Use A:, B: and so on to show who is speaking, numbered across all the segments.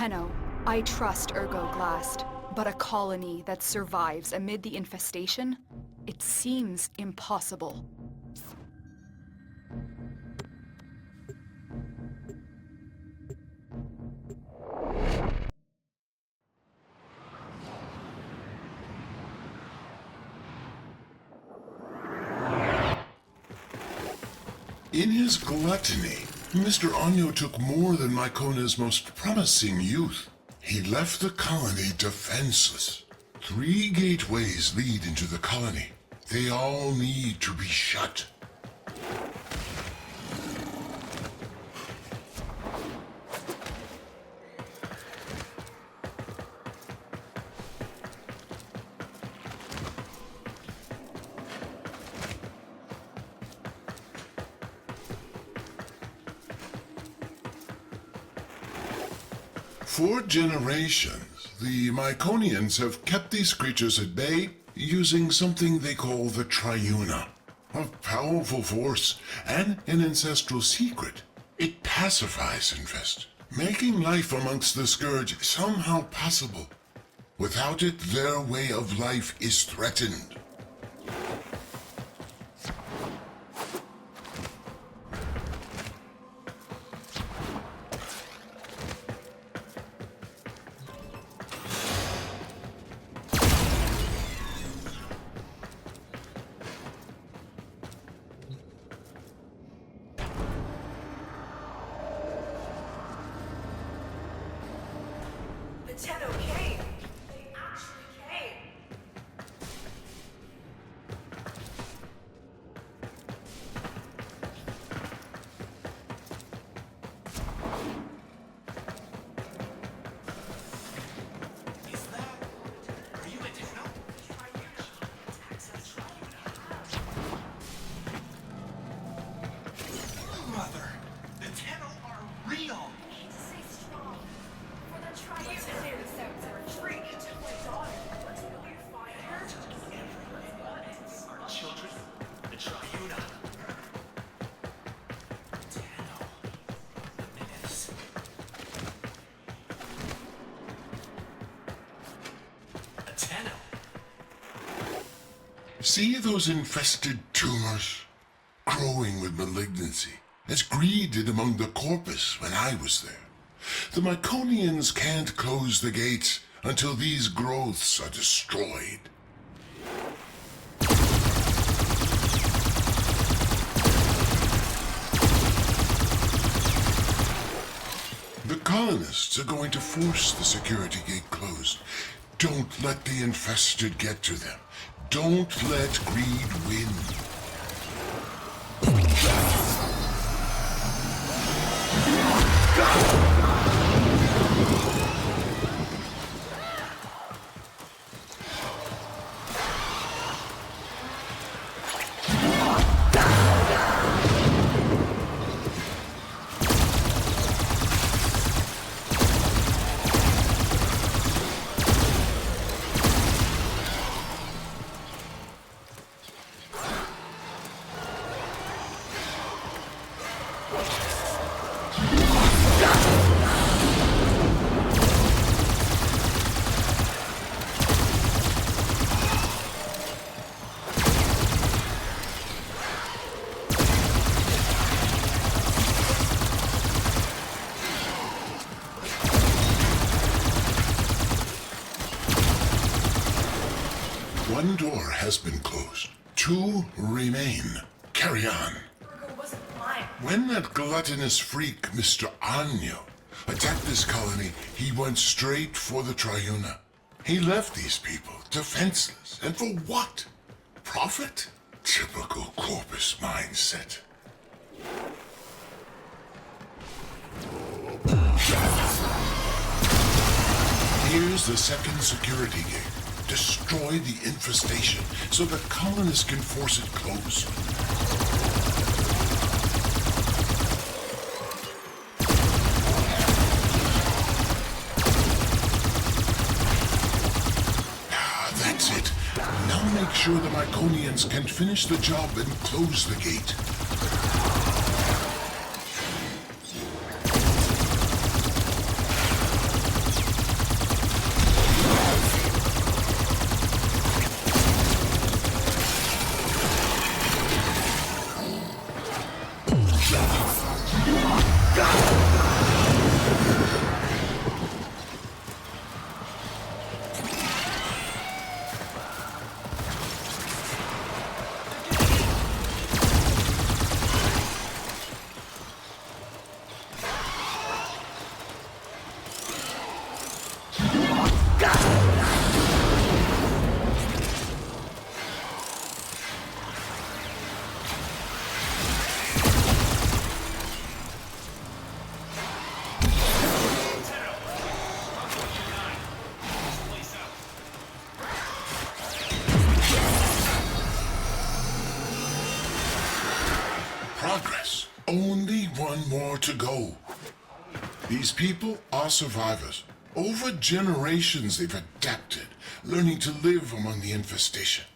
A: Tenno, I trust Ergo Glast, but a colony that survives amid the infestation? It seems impossible.
B: In his gluttony, Mr. Anyo took more than Mykona's most promising youth. He left the colony defenseless. 3 gateways lead into the colony. They all need to be shut. For generations, the Myconians have kept these creatures at bay using something they call the Triuna. A powerful force and an ancestral secret. It pacifies Infest, making life amongst the Scourge somehow possible. Without it, their way of life is threatened.
C: The Tenno came! They actually came!
D: Is that... Are you a Tenno? Mother, the Tenno are real!
C: Stay strong. For the Triuna! Freak took my daughter. Will you find her?
D: Our children, the Triuna. Tenno, the menace. A Tenno.
B: See those infested tumors? Growing with malignancy, as greed did among the corpus when I was there. The Myconians can't close the gates until these growths are destroyed. The colonists are going to force the security gate closed. Don't let the infested get to them. Don't let greed win. One door has been closed. 2 remain. Carry on.
C: Ergo wasn't mine.
B: When that gluttonous freak, Mr. Anyo, attacked this colony, he went straight for the Triuna. He left these people defenseless. And for what? Profit? Typical corpus mindset. Here's the second security gate. Destroy the infestation so the colonists can force it closed. That's it. Now make sure the Myconians can finish the job and close the gate. progress. Only one more to go. These people are survivors. Over generations they've adapted, learning to live among the infestation.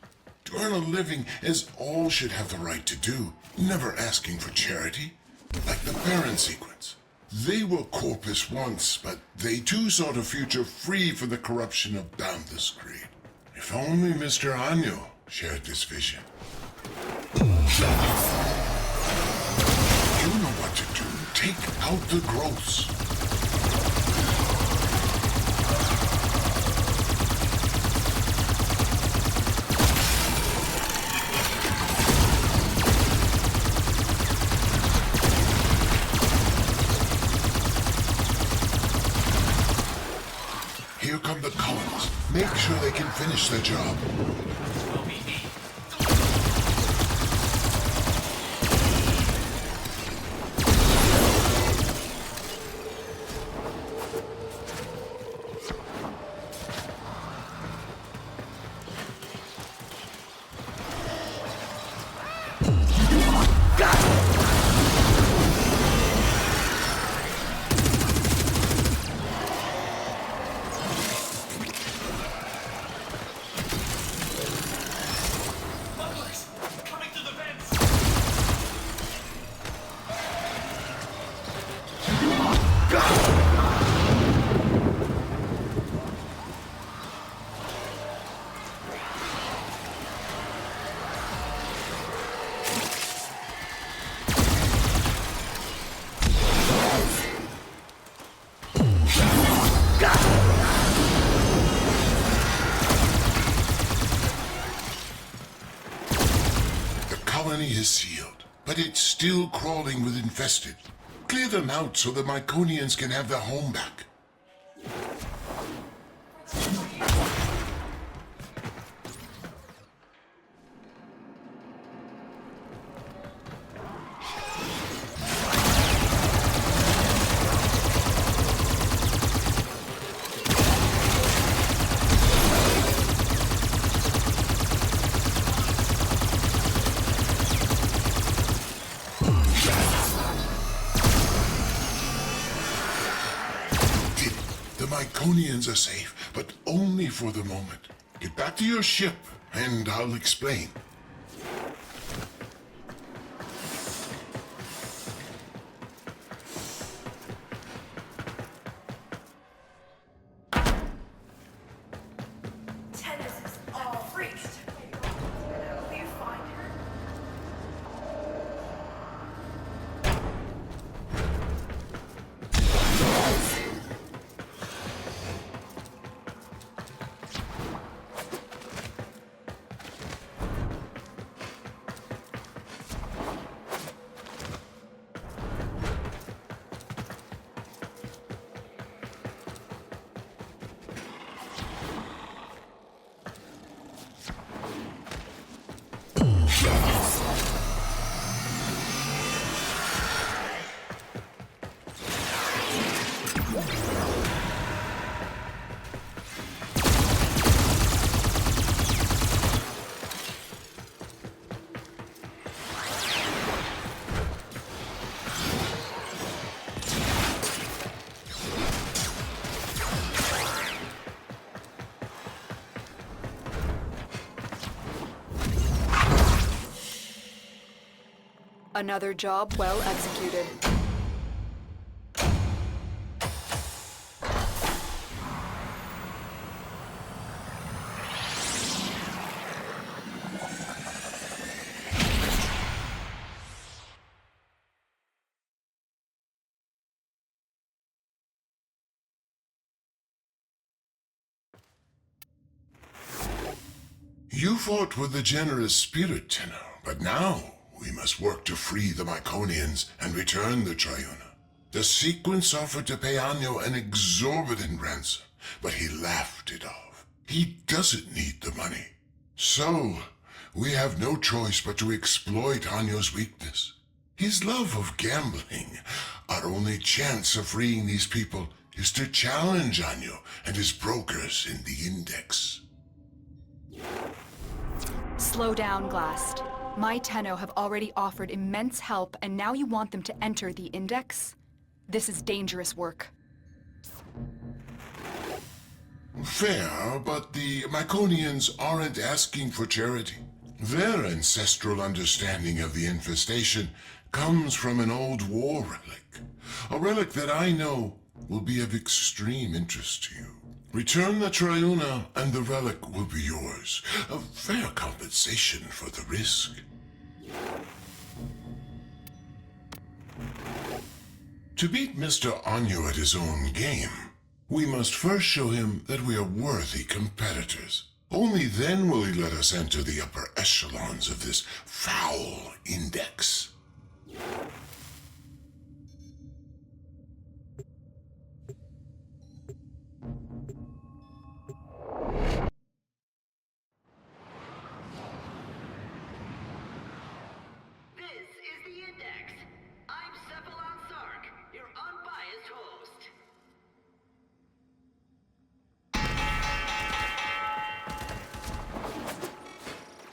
B: To earn a living as all should have the right to do, never asking for charity. Like the parent sequence. They were corpus once, but they too sought a future free from the corruption of boundless greed. If only Mr. Anyo shared this vision. You know what to do. Take out the growths. Here come the colonists. Make sure they can finish their job.
D: Will be me. Buglers! Coming through the vents!
B: The colony is sealed, but it's still crawling with infested. Clear them out so the Myconians can have their home back. The Myconians are safe, but only for the moment. Get back to your ship, and I'll explain.
C: Tennis is all freaked. Will you find her?
A: Another job well executed.
B: You fought with a generous spirit, Tenno, but now we must work to free the Myconians and return the Triuna. The sequence offered to pay Anyo an exorbitant ransom, but he laughed it off. He doesn't need the money. So, we have no choice but to exploit Anyo's weakness. His love of gambling. Our only chance of freeing these people is to challenge Anyo and his brokers in the Index.
A: Slow down, Glast. My Tenno have already offered immense help, and now you want them to enter the Index? This is dangerous work.
B: Fair, but the Myconians aren't asking for charity. Their ancestral understanding of the infestation comes from an old war relic. A relic that I know will be of extreme interest to you. Return the Triuna, and the relic will be yours. A fair compensation for the risk. To beat Mr. Anyo at his own game, we must first show him that we are worthy competitors. Only then will he let us enter the upper echelons of this foul Index.
E: This is the Index. I'm Cephalon Sark, your unbiased host.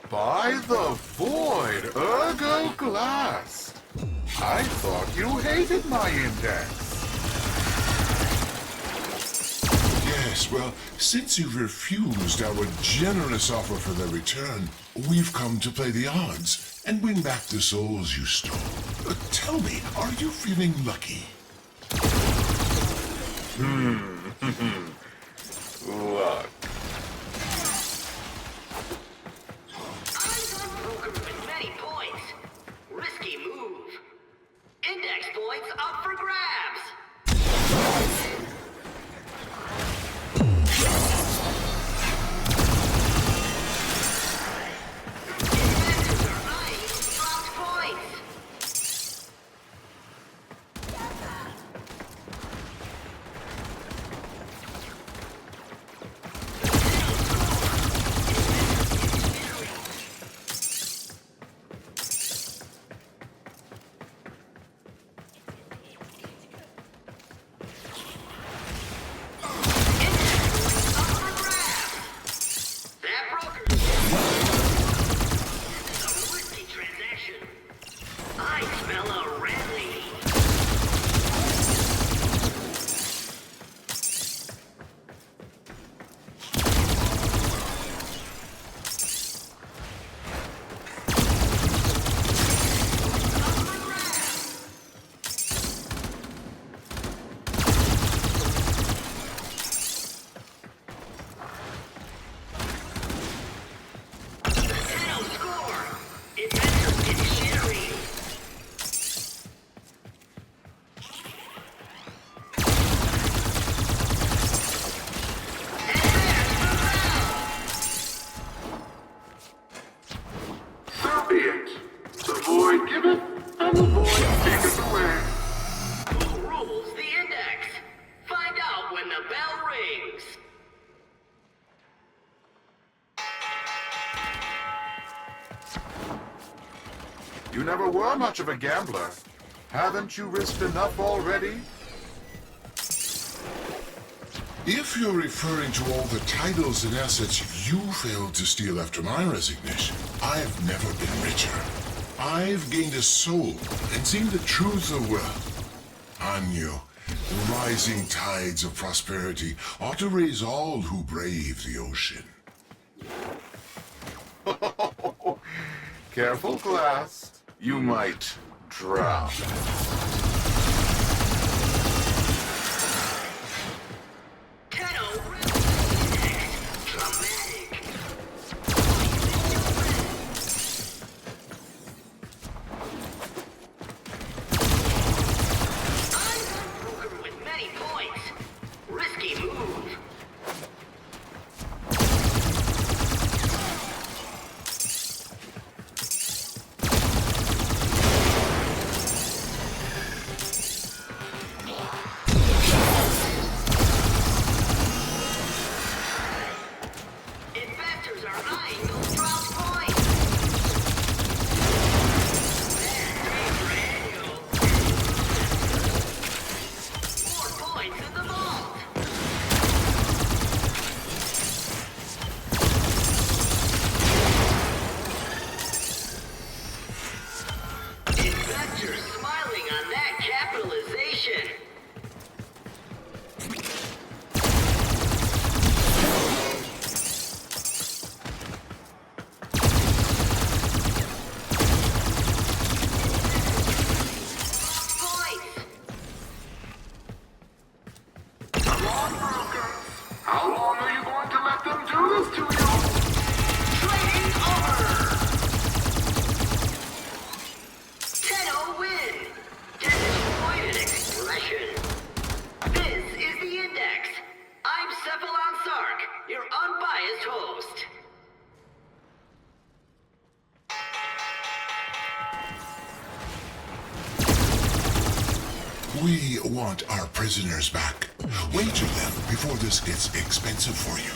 F: By the void, ergo Glast! I thought you hated my Index.
B: Yes, well, since you've refused our generous offer for their return, we've come to play the odds and win back the souls you stole. Tell me, are you feeling lucky?
F: Look.
E: I'm broker with many points. Risky move. Index points up for grabs. Defenders are eyeing dropped points. That broker. This is a risky transaction. I smell a rally. Tenno score. Investors get shittery.
F: So be it. The void giveth, and the void taketh away.
E: Who rules the Index? Find out when the bell rings.
F: You never were much of a gambler. Haven't you risked enough already?
B: If you're referring to all the titles and assets you failed to steal after my resignation, I've never been richer. I've gained a soul and seen the truth of wealth. Anyo, the rising tides of prosperity ought to raise all who brave the ocean.
F: Careful, Glast. You might drown.
E: Tenno Index. Dramatic. I'm broker with many points. Risky move.
B: We want our prisoners back. Wager them before this gets expensive for you.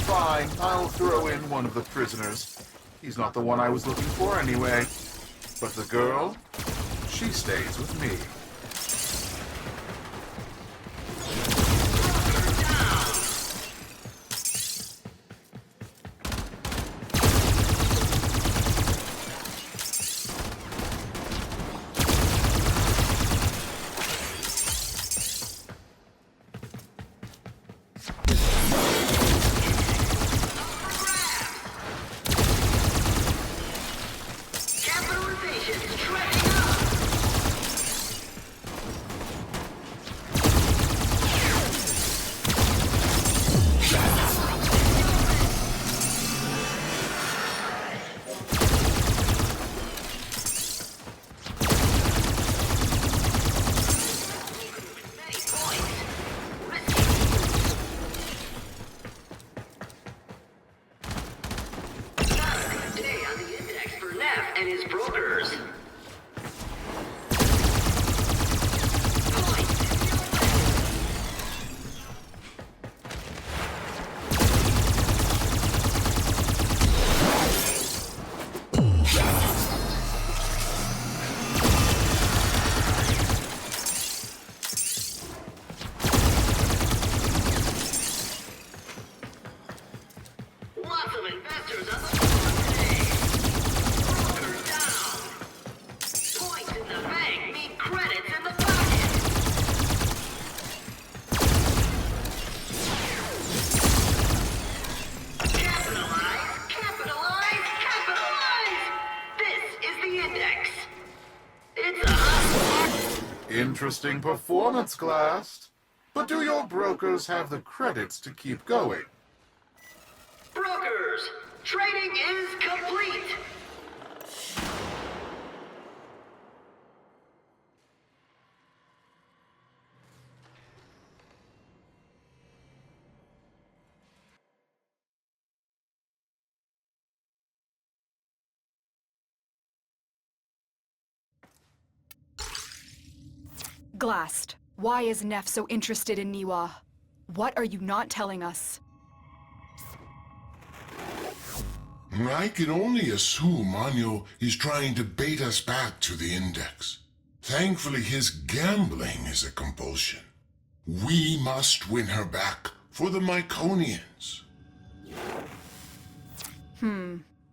F: Fine, I'll throw in one of the prisoners. He's not the one I was looking for anyway. But the girl, she stays with me.
E: Capitalization is trending up. Many points. Risky. Not a good day on the index for Neff and his brokers. Points. Lots of investors on the floor today. Brokers down. Points in the bank mean credits in the pocket. Capitalize, capitalize, capitalize. This is the index. It's a hot.
F: Interesting performance, Glast. But do your brokers have the credits to keep going?
E: Brokers, trading is complete.
A: Glast, why is Neff so interested in Niwa? What are you not telling us?
B: I can only assume Anyo is trying to bait us back to the Index. Thankfully, his gambling is a compulsion. We must win her back for the Myconians.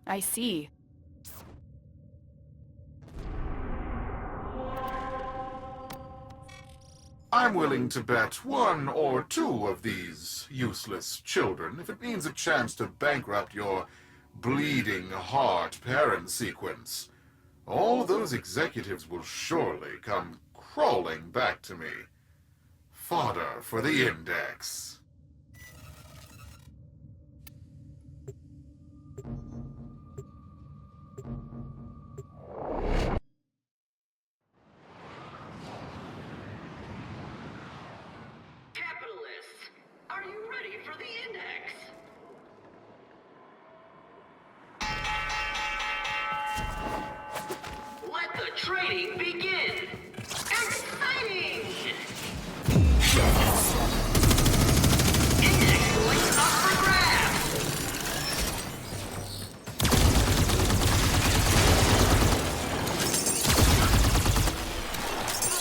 A: I see.
F: I'm willing to bet one or two of these useless children if it means a chance to bankrupt your bleeding heart parent sequence. All those executives will surely come crawling back to me. Fodder for the Index.
E: Capitalists, are you ready for the index? Let the trading begin! Exciting! Index points up for grabs!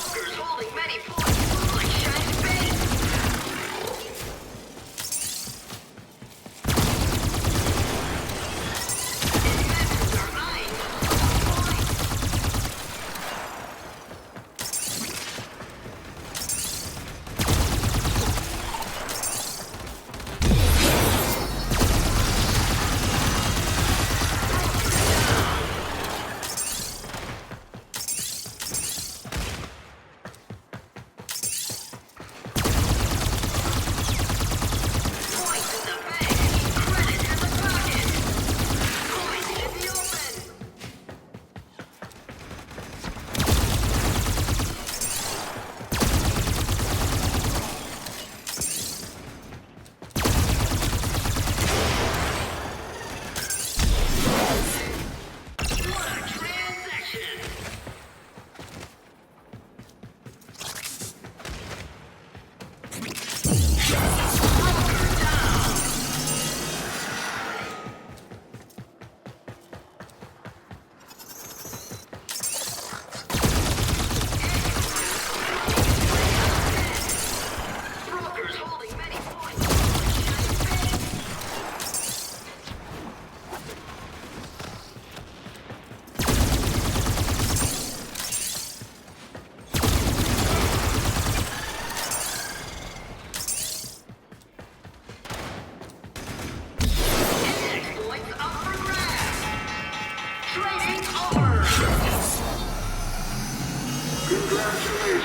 E: Brokers holding many points look like shining bait! Investors are eyeing the points.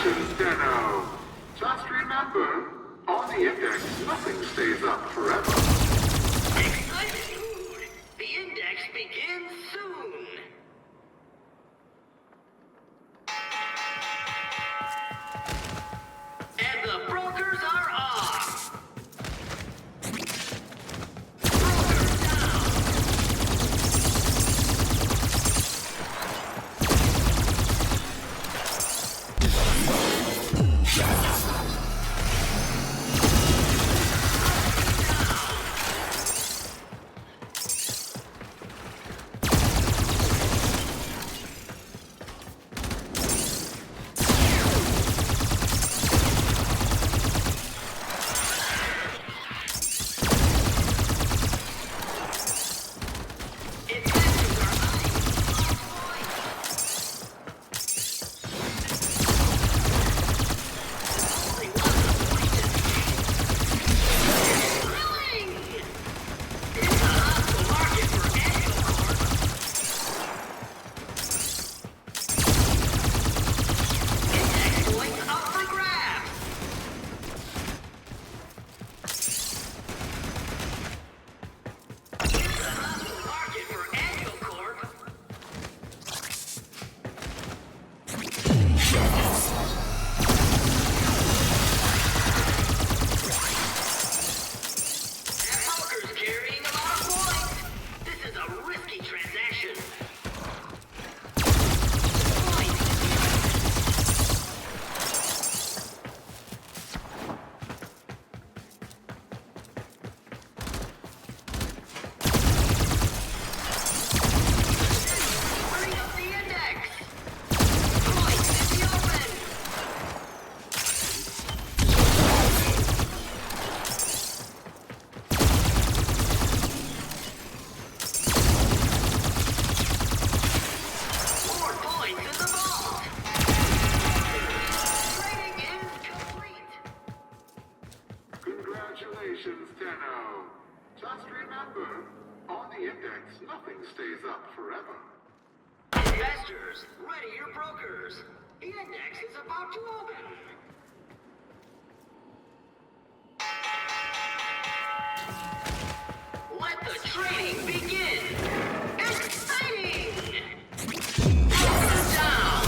F: Congratulations, Deno. Just remember, on the index, nothing stays up forever.
E: Excited mood. The index begins soon. And the brokers are off. Brokers down. Investors are eyeing only one appointed. Thrilling! It's a hostile market for Angel Corp. Index points up for grabs. It's a hostile market for Angel Corp. That broker's carrying a lot of points. This is a risky transaction. Points. Bring up the index. Points in the open. More points in the vault. Trading is complete.
F: Congratulations, Deno. Just remember, on the index, nothing stays up forever.
E: Investors, ready your brokers. The index is about to open. Let the trading begin. Exciting! Brokers down.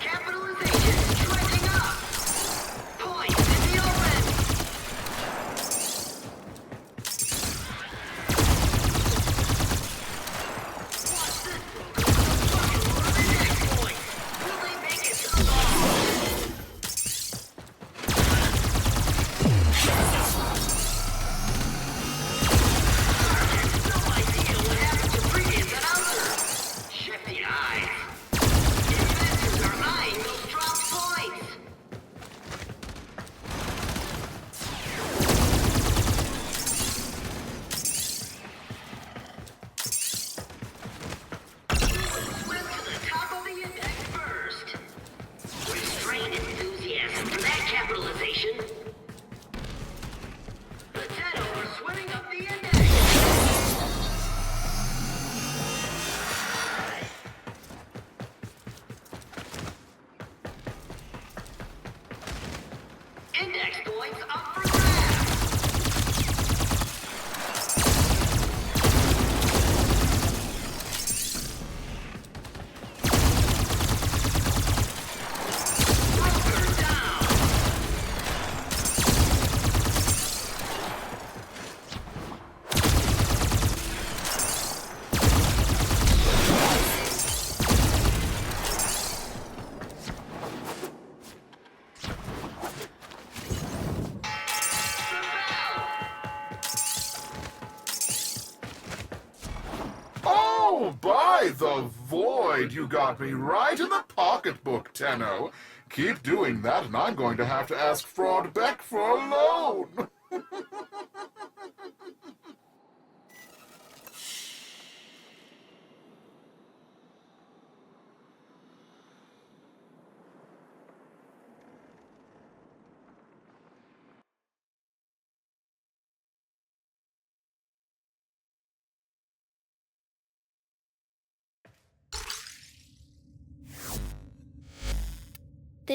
E: Capitalization trending up. Points in the open. Watch this broker with a bucket load of index points. Will they make it to the vault? Target's no idea what happened to previous announcer. Shifty eyes. Investors are eyeing those dropped points. Swim to the top of the index first. Restrained enthusiasm for that capitalization. The 10 are swimming up the index. Index points up for grabs. Broker down. The bell.
F: Oh, by the void, you got me right in the pocketbook, Tenno. Keep doing that, and I'm going to have to ask Fraud Beck for a loan.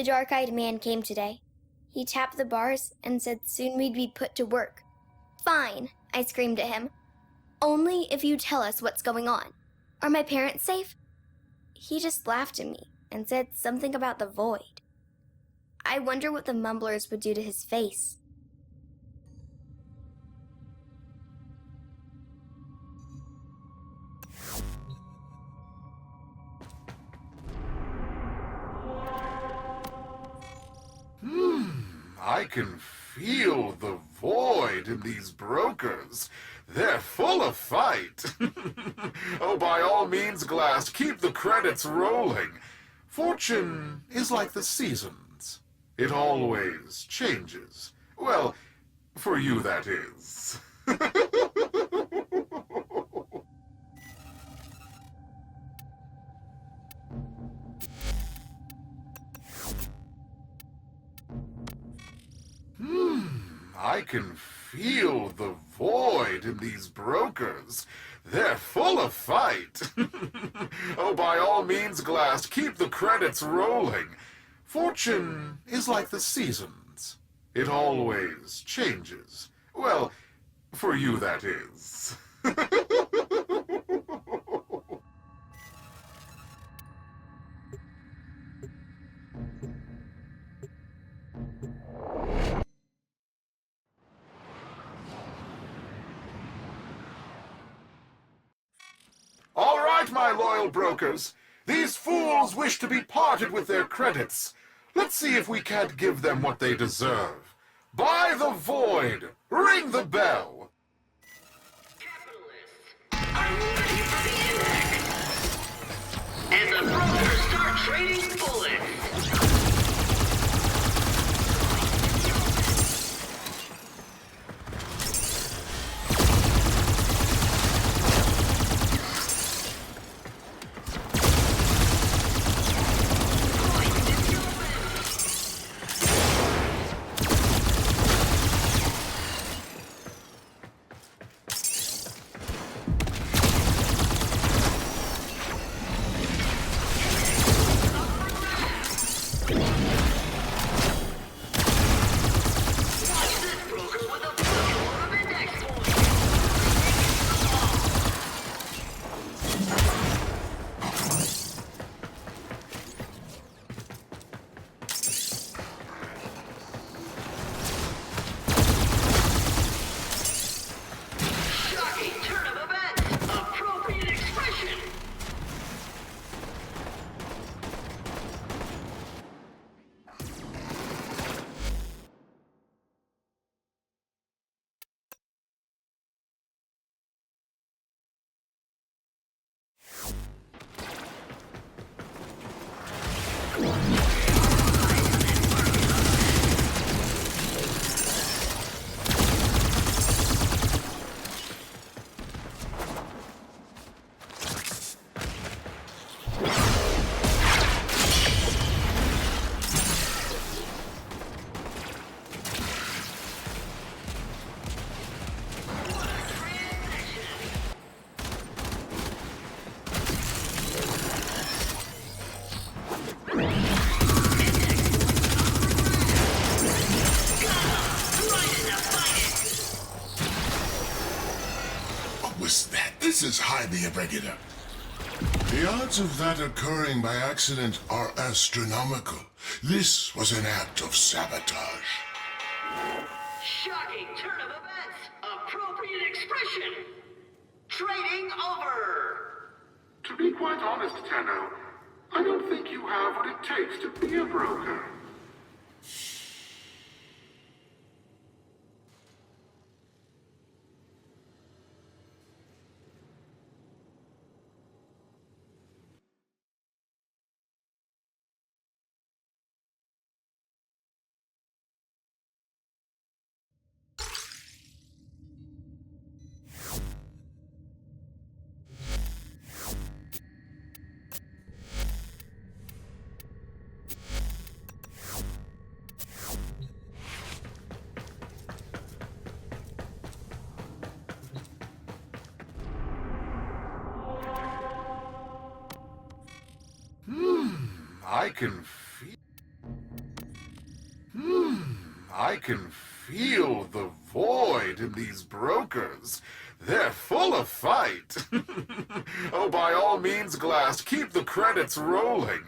G: The dark-eyed man came today. He tapped the bars and said soon we'd be put to work. Fine, I screamed at him. Only if you tell us what's going on. Are my parents safe? He just laughed at me and said something about the void. I wonder what the mumblers would do to his face.
F: I can feel the void in these brokers. They're full of fight. Oh, by all means, Glast, keep the credits rolling. Fortune is like the seasons. It always changes. Well, for you, that is. I can feel the void in these brokers. They're full of fight. Oh, by all means, Glast, keep the credits rolling. Fortune is like the seasons. It always changes. Well, for you, that is. All right, my loyal brokers. These fools wish to be parted with their credits. Let's see if we can't give them what they deserve. Buy the void. Ring the bell.
E: Capitalists are ready for the index. And the brokers start trading bullets.
B: This is highly irregular. The odds of that occurring by accident are astronomical. This was an act of sabotage.
E: Shocking turn of events. Appropriate expression. Trading over.
F: To be quite honest, Tenno, I don't think you have what it takes to be a broker. I can feel... I can feel the void in these brokers. They're full of fight. Oh, by all means, Glast, keep the credits rolling.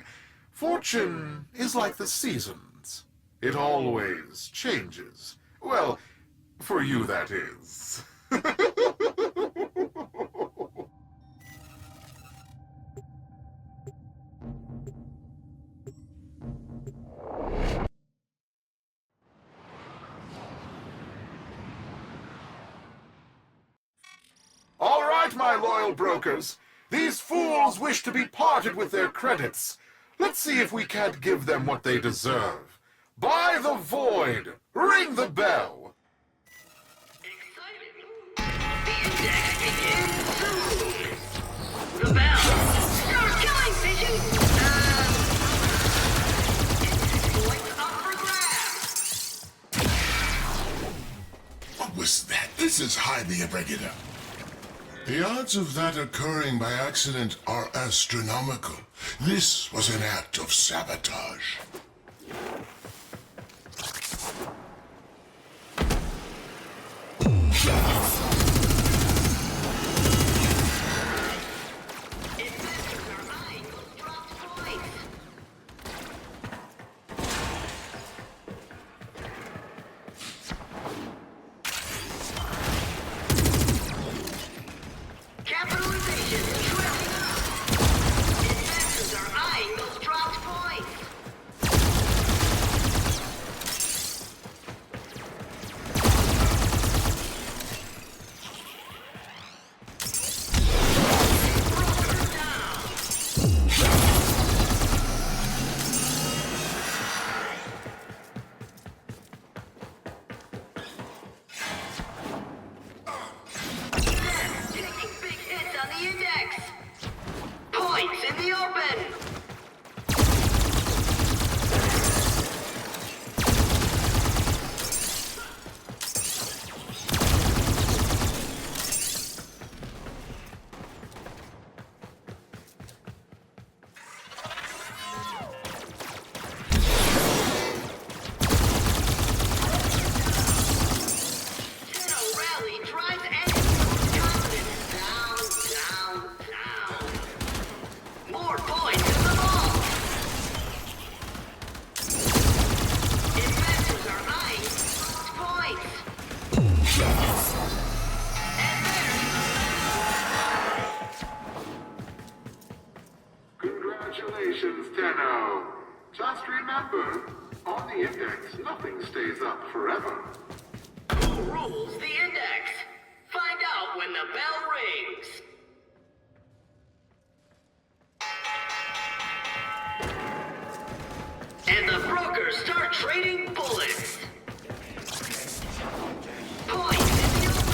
F: Fortune is like the seasons. It always changes. Well, for you, that is. All right, my loyal brokers. These fools wish to be parted with their credits. Let's see if we can't give them what they deserve. Buy the void. Ring the bell.
E: Excited. The index begins soon. The bell. Start killing, vision. Points up for grabs.
B: What was that? This is highly irregular. The odds of that occurring by accident are astronomical. This was an act of sabotage.
E: Investors are eyeing those dropped points. Capitalization trending up. Investors are eyeing those dropped points. Brokers down. Taking big hits on the index. Points in the open. Shadow Rally drives engine confidence down, down. More points in the ball. Investors are eyeing those points. And
F: Congratulations, Tenno. Just remember, on the index, nothing stays up forever.
E: who rules the index? Find out when the bell rings. And the brokers start trading bullets. Points in the open. Points in the open.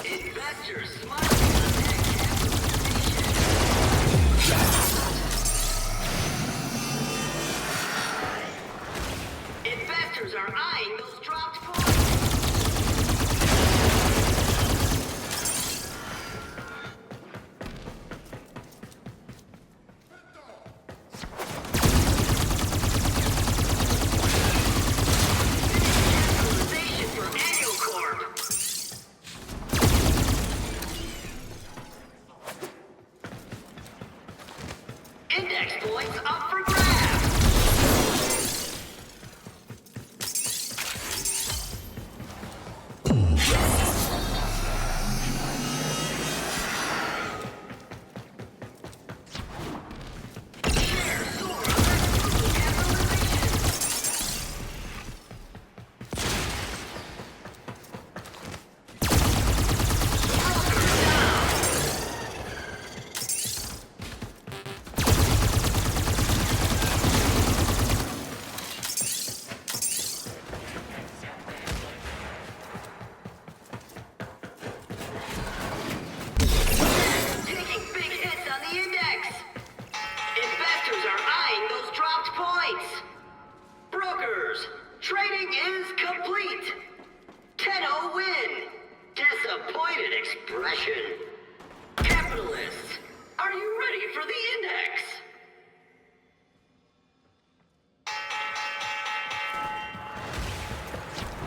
E: Investors smiling on that capitalization. Investors are eyeing those dropped points. Capitalization for Annual Corp. Index points up for grabs. Share soar under capitalization. Broker down. aggression. Capitalists, are you ready for the index?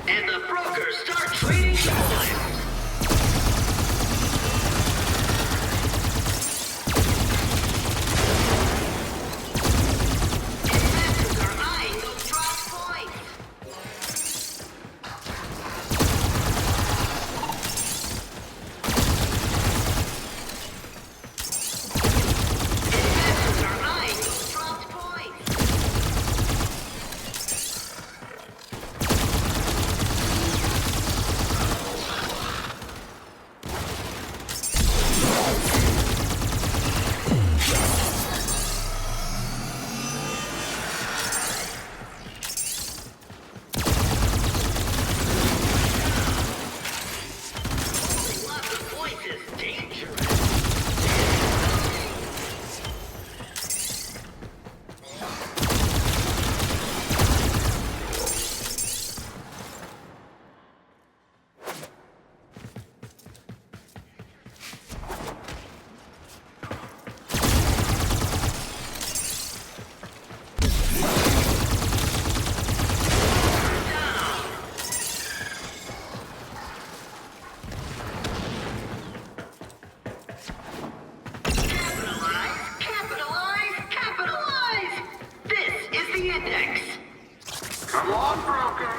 E: And the brokers start trading coins. Investors are eyeing those drop points. Investors are eyeing those dropped points. Lots of points is dangerous. Capitalize, capitalize, capitalize! This is the index.
F: Come on, broker.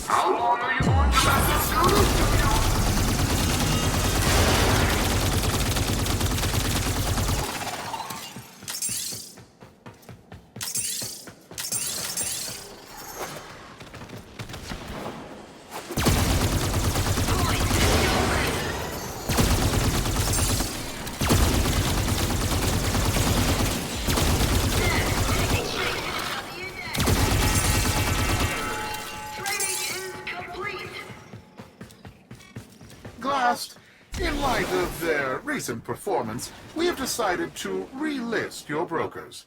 F: How long are you going to let this do this to you?
E: Points is yours. Next, taking place on the index. Trading is complete.
F: Glast, in light of their recent performance, we have decided to relist your brokers.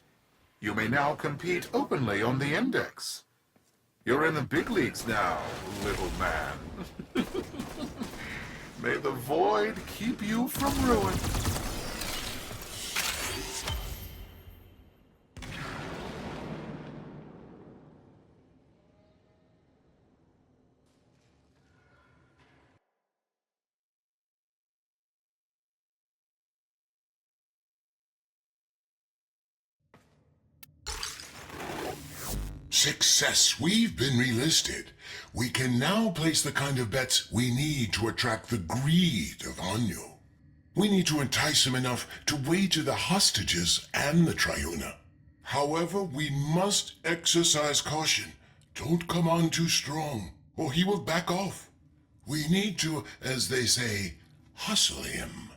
F: You may now compete openly on the index. You're in the big leagues now, little man. May the void keep you from ruin.
B: Success. We've been relisted. We can now place the kind of bets we need to attract the greed of Anyo. We need to entice him enough to wager the hostages and the Triuna. However, we must exercise caution. Don't come on too strong, or he will back off. We need to, as they say, hustle him.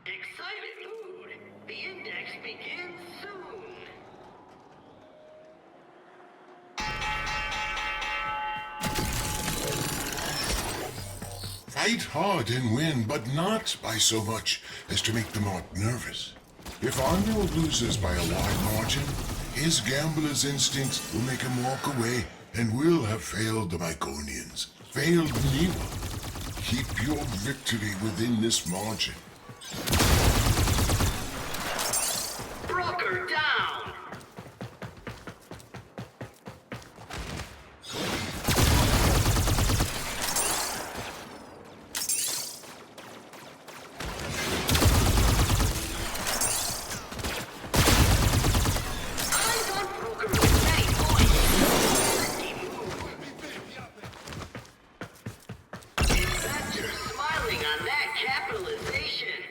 E: Excited mood. The index begins soon.
B: Fight hard and win, but not by so much as to make the mark nervous. If Anyo loses by a wide margin, his gambler's instincts will make him walk away, and we'll have failed the Myconians, failed Niwa. Keep your victory within this margin.
E: Broker down. Eyes on broker with many points. Risky move. Investors smiling on that capitalization.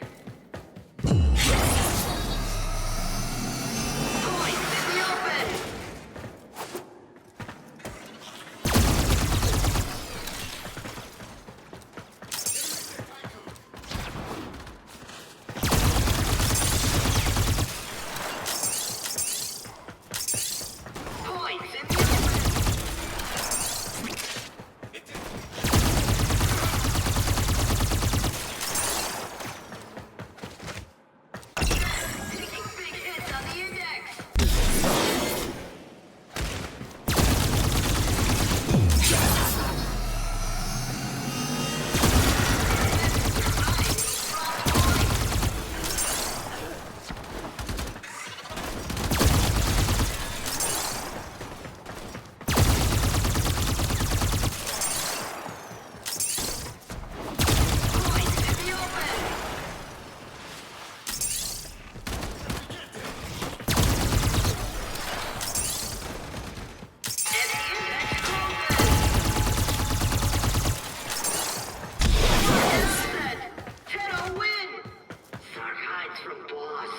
E: hides from boss.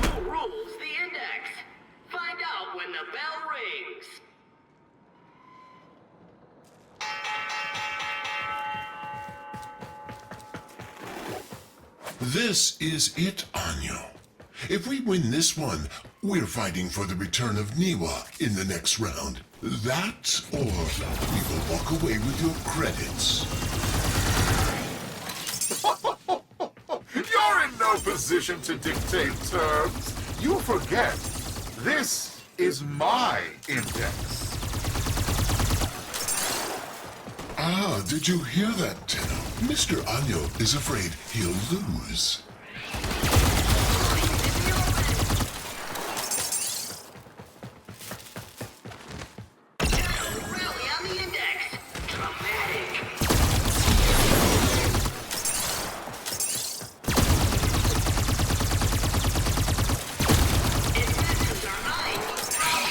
E: Who rules the index? Find out when the bell rings.
B: This is it, Anyo. If we win this one, we're fighting for the return of Niwa in the next round. That, or we will walk away with your credits.
F: You're in no position to dictate terms. You forget, this is my index.
B: Ah, did you hear that, Tenno? Mr. Anyo is afraid he'll lose.
E: Rally on the index. Dramatic. Investors are eyeing those drop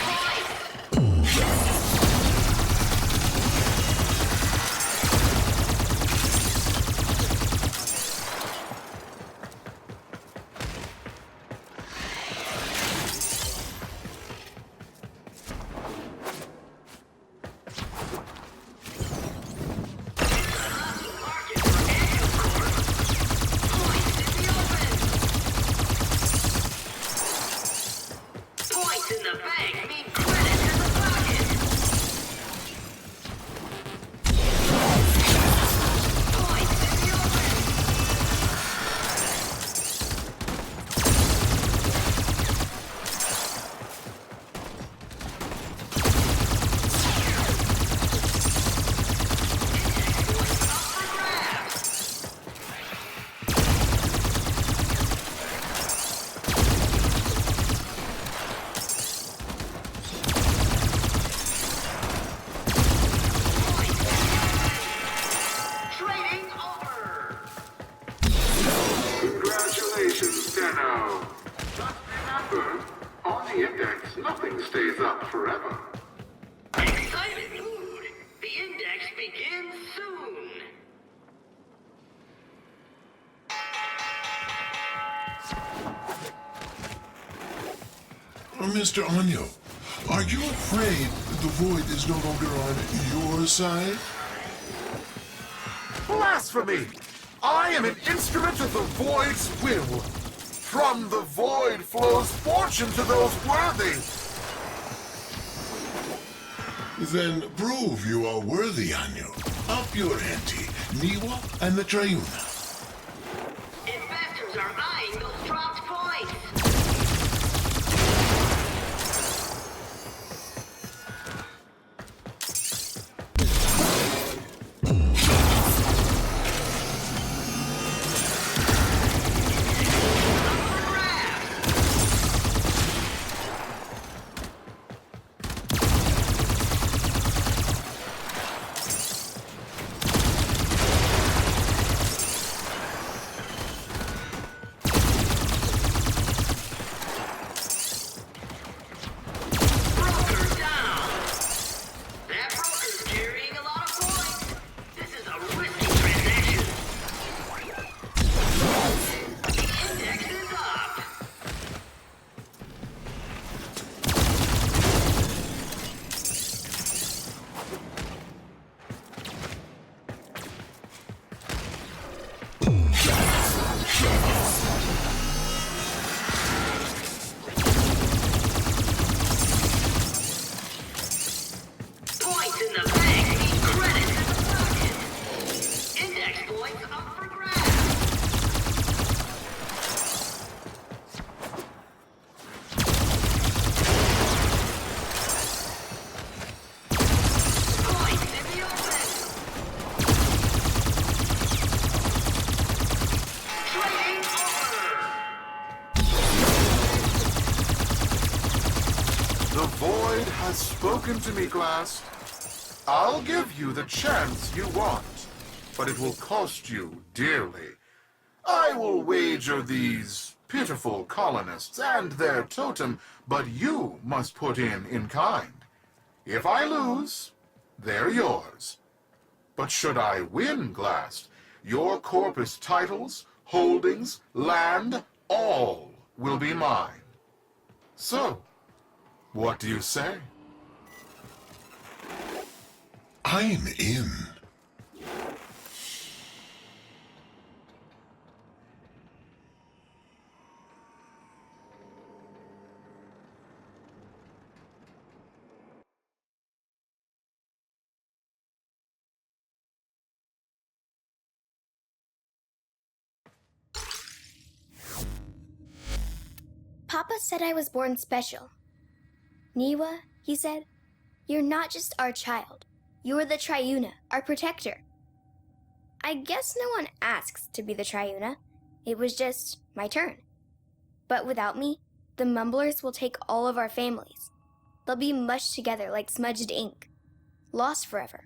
E: points. Market for Annual Corp. Points in the open. Points in the bank mean credits in the pocket. Points in the open. Points up for grabs. Trading over.
F: Congratulations, Tenno. Just remember, on the index, nothing stays up forever.
E: Excited mood. The index begins soon.
B: Mr. Anyo, are you afraid the Void is no longer on your side?
F: Blasphemy! I am an instrument of the Void's will. From the Void flows fortune to those worthy.
B: Then prove you are worthy, Anyo. Up your ante, Niwa and the Triuna.
E: Investors are eyeing those dropped points. Broker down. That broker's carrying a lot of points. This is a risky transaction. The index is up. Points in the bank mean credits in the pocket. Index points up for grabs. Points in the open. Trading over.
F: The Void has spoken to me, Glast. I'll give you the chance you want, but it will cost you dearly. I will wager these pitiful colonists and their totem, but you must put in kind. If I lose, they're yours. But should I win, Glast, your corpus titles holdings, land, all will be mine. So, what do you say?
B: I'm in.
G: Papa said I was born special. Niwa, he said, you're not just our child. You're the Triuna, our protector. I guess no one asks to be the Triuna. It was just my turn. But without me, the Mumblers will take all of our families. They'll be mushed together like smudged ink. Lost forever.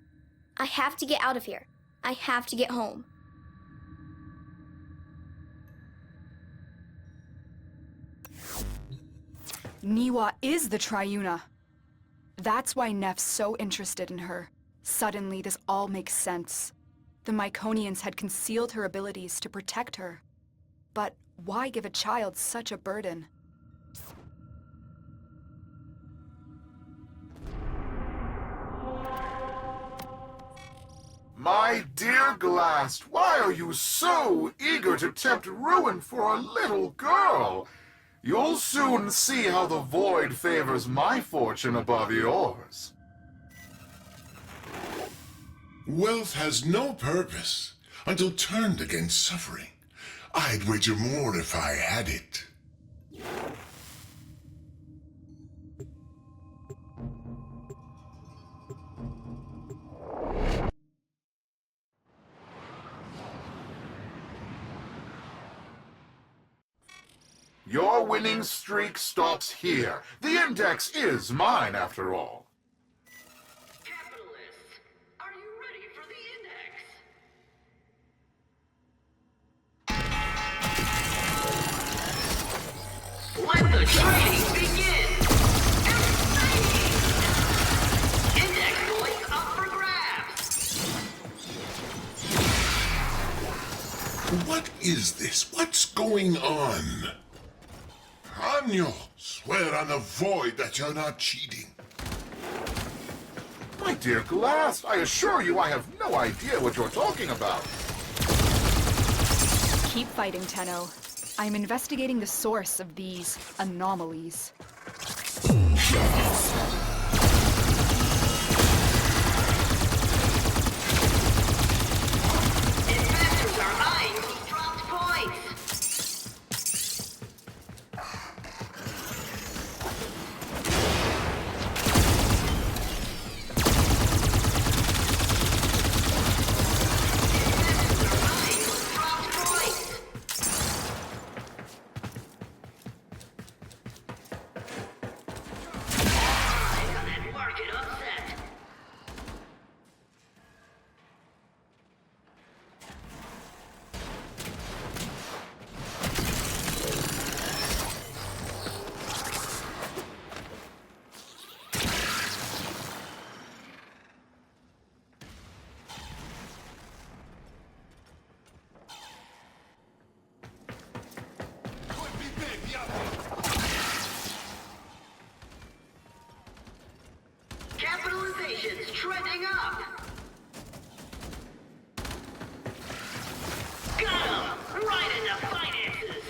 G: I have to get out of here. I have to get home.
A: Niwa is the Triuna. That's why Neff's so interested in her. Suddenly, this all makes sense. The Myconians had concealed her abilities to protect her. But why give a child such a burden?
F: My dear Glast, why are you so eager to tempt ruin for a little girl? You'll soon see how the void favors my fortune above yours.
B: Wealth has no purpose until turned against suffering. I'd wager more if I had it.
F: Your winning streak stops here. The index is mine, after all.
E: Capitalists, are you ready for the index? Let the trading begin! Exciting! Index points up for grabs!
B: What is this? What's going on? Anyo, swear on the void that you're not cheating.
F: My dear Glast, I assure you I have no idea what you're talking about.
A: Keep fighting, Tenno. I'm investigating the source of these anomalies.
E: Investors are eyeing these dropped points! Capitalization's trending up! Got him! Right in the finances!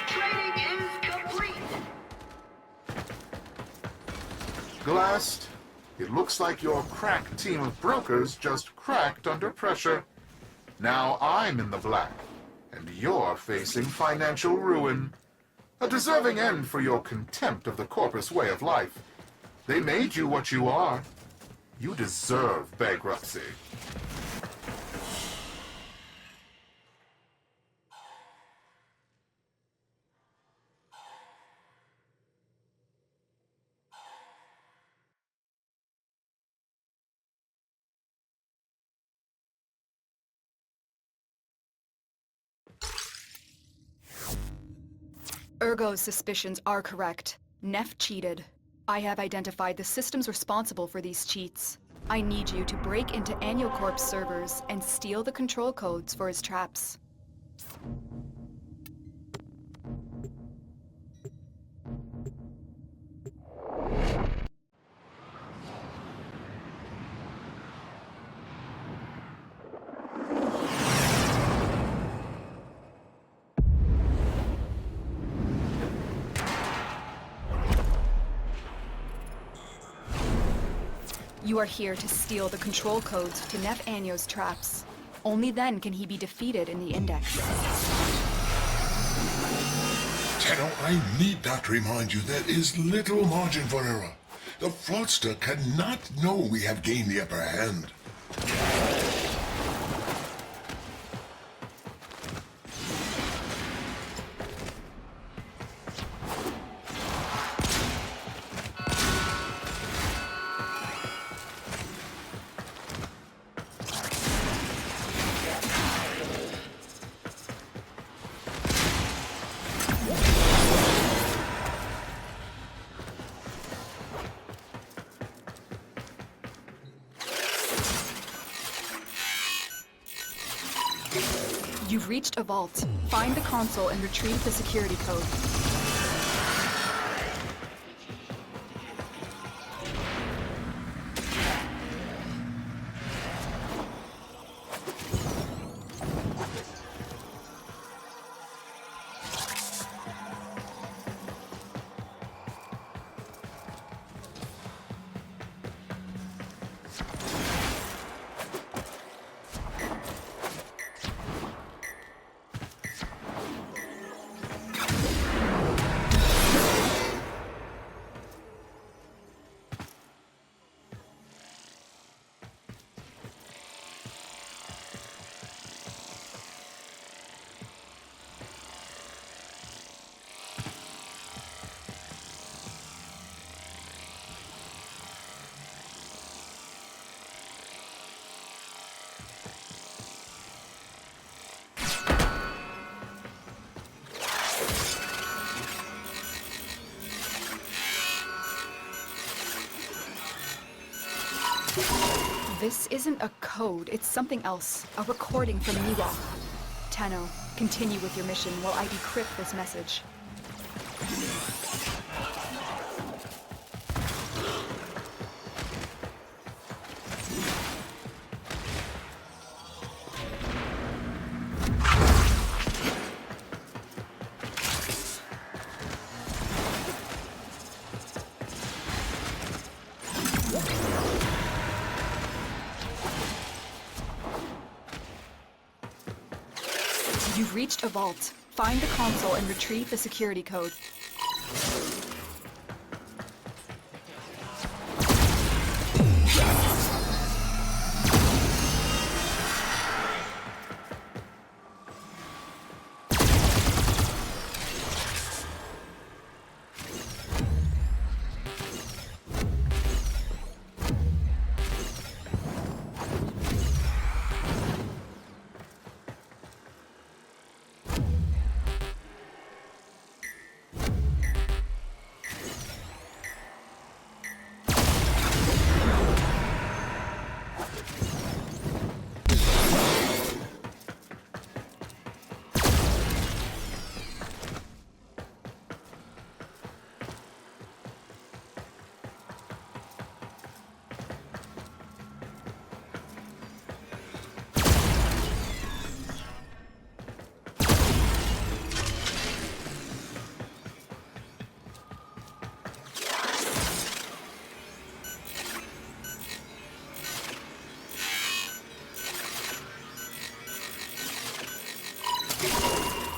E: Trading is complete!
F: Glast, it looks like your crack team of brokers just cracked under pressure. Now I'm in the black, and you're facing financial ruin. A deserving end for your contempt of the corpus way of life. They made you what you are. You deserve bankruptcy.
A: Ergo's suspicions are correct. Neff cheated. I have identified the systems responsible for these cheats. I need you to break into Annual Corp's servers and steal the control codes for his traps. You are here to steal the control codes to Neff Anyo's traps. Only then can he be defeated in the Index.
B: Tenno, I need not remind you there is little margin for error. The fraudster cannot know we have gained the upper hand.
A: You've reached a vault. Find the console and retrieve the security code. This isn't a code, it's something else. A recording from Miwa. Tenno, continue with your mission while I decrypt this message. You've reached a vault. Find the console and retrieve the security code.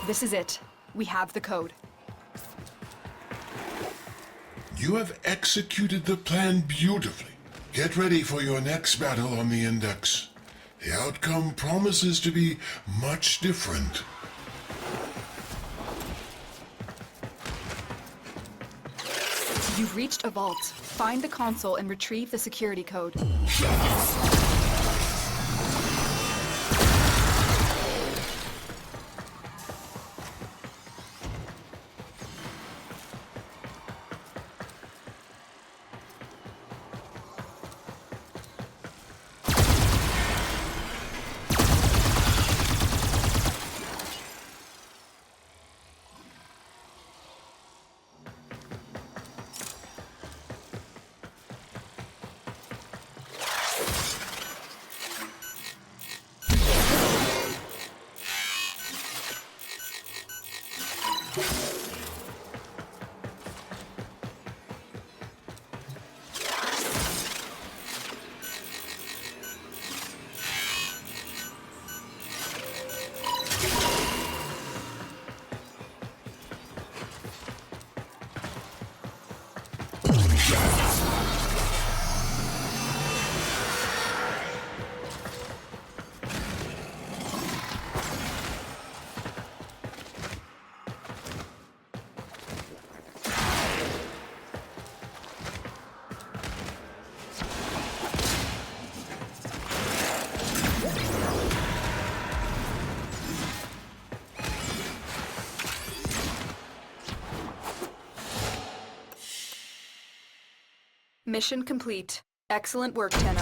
A: This is it. We have the code.
B: You have executed the plan beautifully. Get ready for your next battle on the Index. The outcome promises to be much different.
A: You've reached a vault. Find the console and retrieve the security code. Mission complete. Excellent work, Tenno.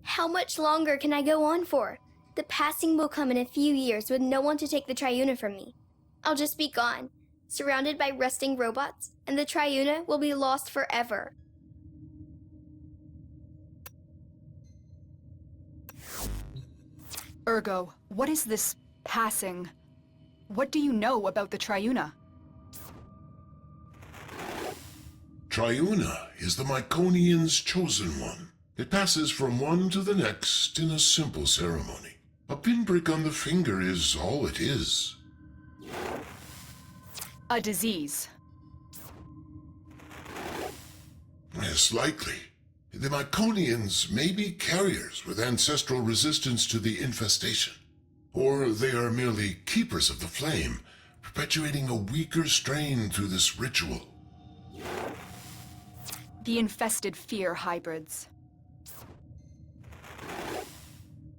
G: How much longer can I go on for? The passing will come in a few years with no one to take the Triuna from me. I'll just be gone, surrounded by rusting robots, and the Triuna will be lost forever.
A: Ergo, what is this passing? What do you know about the Triuna?
B: Triuna is the Myconian's chosen one. It passes from one to the next in a simple ceremony. A pinprick on the finger is all it is.
A: A disease.
B: Yes, likely. The Myconians may be carriers with ancestral resistance to the infestation. Or they are merely keepers of the flame, perpetuating a weaker strain through this ritual.
A: The infested fear hybrids.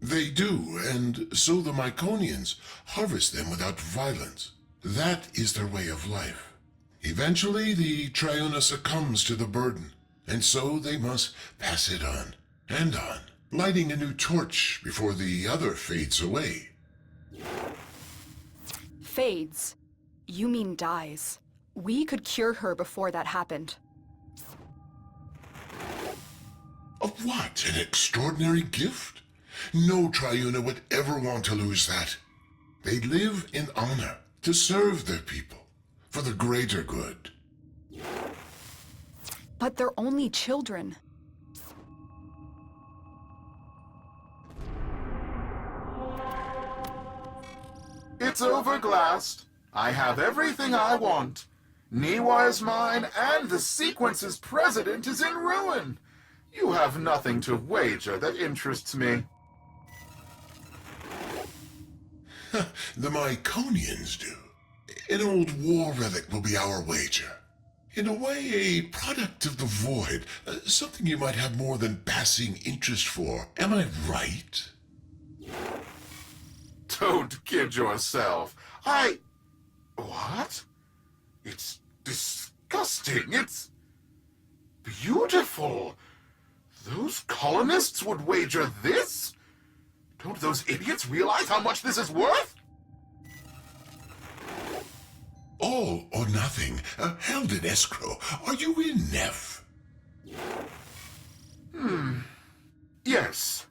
B: They do, and so the Myconians harvest them without violence. That is their way of life. Eventually, the Triuna succumbs to the burden, and so they must pass it on, and on, lighting a new torch before the other fades away.
A: Fades. You mean dies. We could cure her before that happened.
B: Of what? An extraordinary gift? No Triuna would ever want to lose that. They live in honor, to serve their people, for the greater good.
A: But they're only children.
F: It's over, Glast. I have everything I want. Niwa is mine, and the Sequence's president is in ruin. You have nothing to wager that interests me.
B: The Myconians do. An old war relic will be our wager. In a way, a product of the void. Something you might have more than passing interest for. Am I right?
F: Don't kid yourself. What? It's disgusting. It's beautiful. Those colonists would wager this? Don't those idiots realize how much this is worth?
B: All or nothing. Held in escrow. Are you in, Neff?
F: Yes.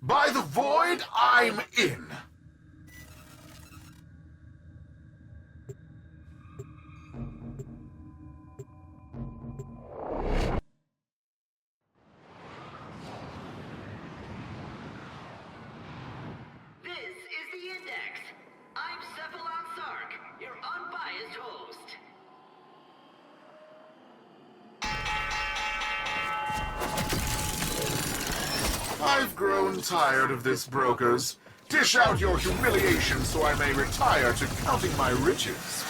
F: By the void, I'm in.
E: This is the Index. I'm Cephalon Sark, your unbiased host.
F: I've grown tired of this, brokers. Dish out your humiliation so I may retire to counting my riches.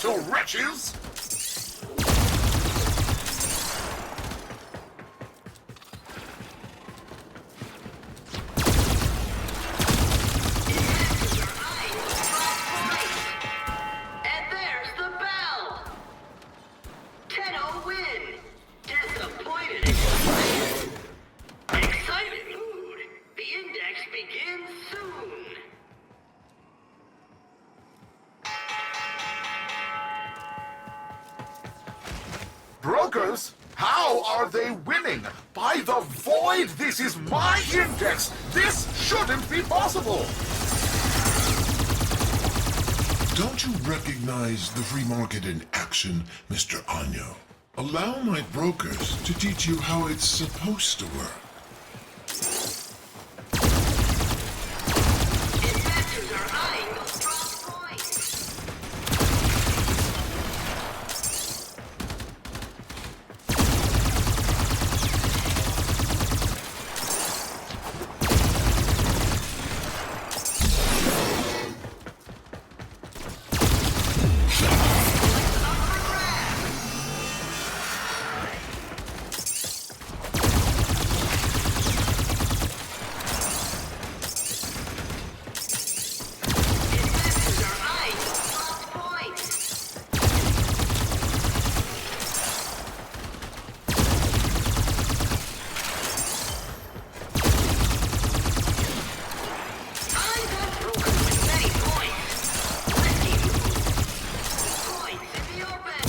F: little wretches!
E: And there's the bell! 10-0 win! Disappointed excited. Excited mood! The index begins soon!
F: Brokers? How are they winning? By the void, this is my index! This shouldn't be possible!
B: Don't you recognize the free market in action, Mr. Anyo? Allow my brokers to teach you how it's supposed to work.
E: Investors are eyeing those drop points! Investors are eyeing those drop points! I've got brokers with many points. Risky move. Points in the open.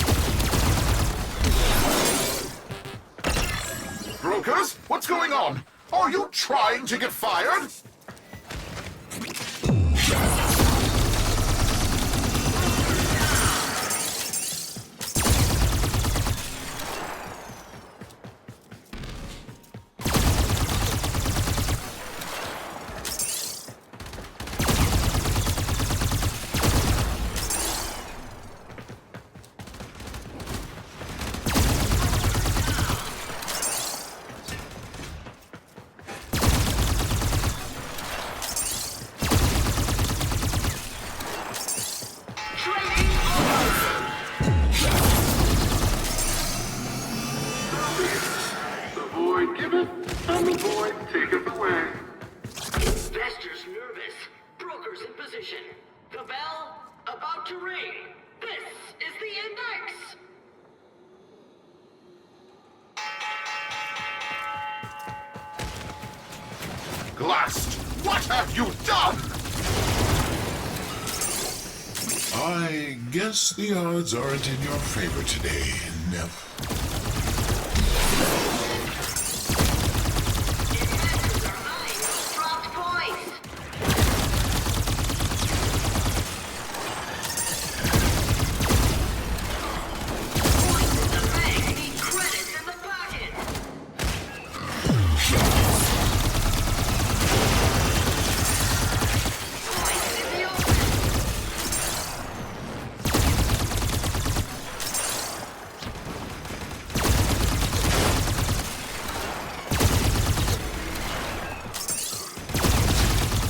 F: Brokers? What's going on? Are you trying to get fired?
E: Trading over!
F: The void giveth, and the void taketh away.
E: Investors nervous. Brokers in position. The bell about to ring. This is the index.
F: Glast, what have you done?
B: I guess the odds aren't in your favor today, Neff.
E: Investors are eyeing those dropped points. Points in the bank mean credits in the pocket. Points in the open.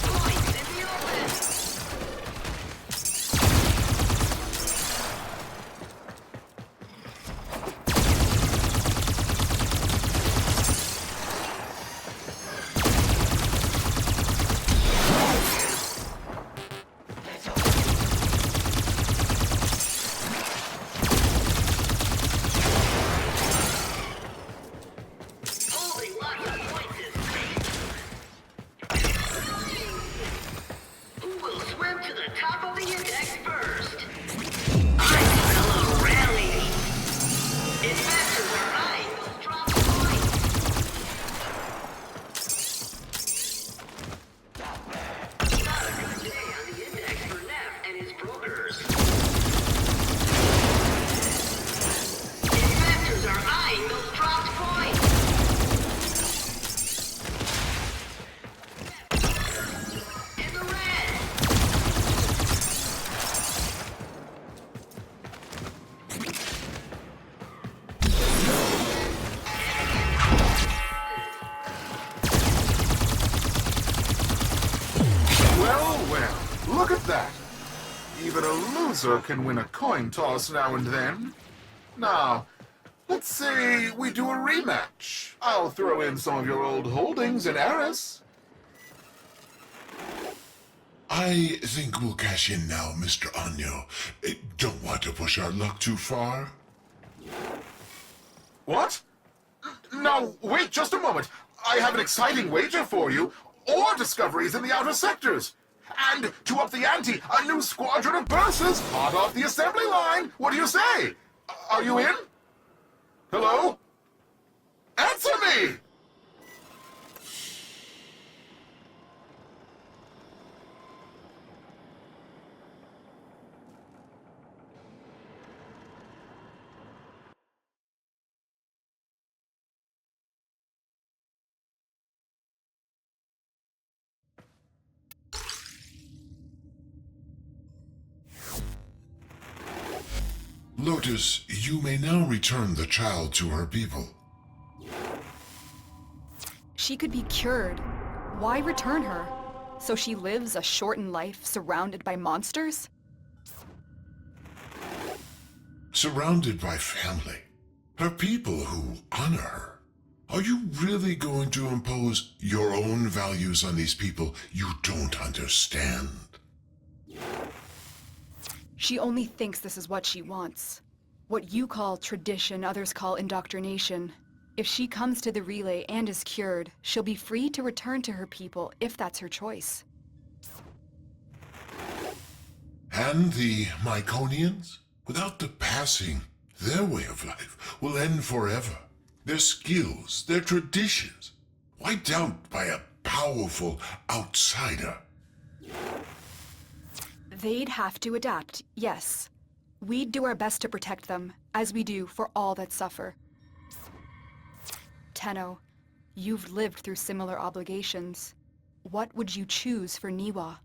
E: Points in the open. Holding lots of points is safe. Who will swim to the top of the index first? I got a little rally. Investors are eyeing those drop points. Not a good day on the index for Neff and his brokers. Investors are eyeing those dropped points. In the red.
F: even a loser can win a coin toss now and then. Now, let's say we do a rematch. I'll throw in some of your old holdings in Eris.
B: I think we'll cash in now, Mr. Anyo. Don't want to push our luck too far.
F: What? No, wait just a moment. I have an exciting wager for you. Ore discoveries in the outer sectors. And to up the ante, a new squadron of bursas hot off the assembly line. What do you say? Are you in? Hello? Answer me!
B: Lotus, you may now return the child to her people.
A: She could be cured. Why return her? So she lives a shortened life surrounded by monsters?
B: Surrounded by family. Her people who honor her. Are you really going to impose your own values on these people you don't understand?
A: She only thinks this is what she wants. What you call tradition, others call indoctrination. If she comes to the relay and is cured, she'll be free to return to her people if that's her choice.
B: And the Myconians? Without the passing, their way of life will end forever. Their skills, their traditions, wiped out by a powerful outsider.
A: They'd have to adapt, yes. We'd do our best to protect them, as we do for all that suffer. Tenno, you've lived through similar obligations. What would you choose for Niwa?